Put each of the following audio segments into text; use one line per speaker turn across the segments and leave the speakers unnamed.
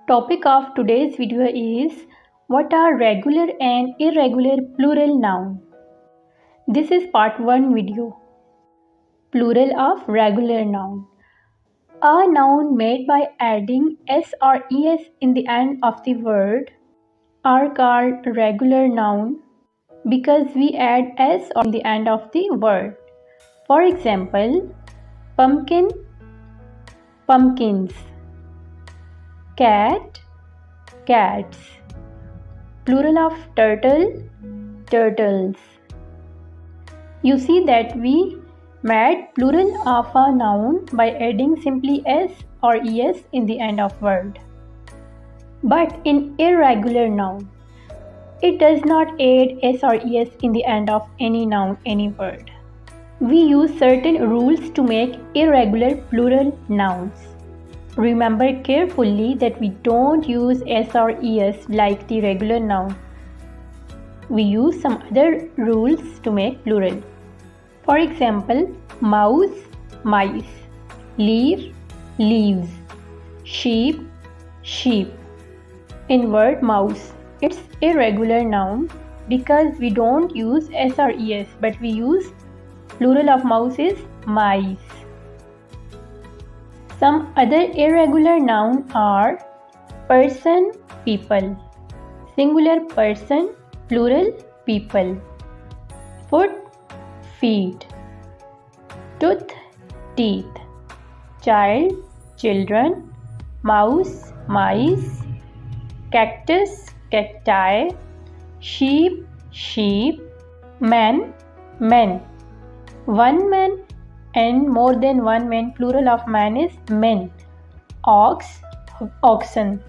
Topic of today's video is what are regular and irregular plural noun. This is part 1 video. Plural of regular noun. A noun made by adding s or es in the end of the word are called regular noun because we add s in the end of the word. For example, pumpkin, pumpkins. Cat, cats. Plural of turtle, turtles. You see that we made plural of a noun by adding simply s or es in the end of word. But in irregular noun, it does not add s or es in the end of any noun, any word. We use certain rules to make irregular plural nouns. Remember carefully that we don't use s or es like the regular noun. We use some other rules to make plural. For example, mouse, mice, leaf, leaves, sheep, sheep. In word mouse, it's irregular noun because we don't use s or es, but we use plural of mouse is mice. Some other irregular nouns are person, people, singular person, plural people, foot, feet, tooth, teeth, child, children, mouse, mice, cactus, cacti, sheep, sheep, man, men, one man and more than one man, plural of man is men, ox, oxen.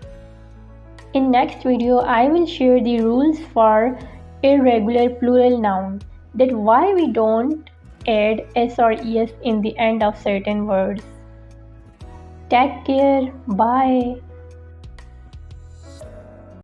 In next video, I will share the rules for irregular plural noun, that why we don't add s or es in the end of certain words. Take care, bye.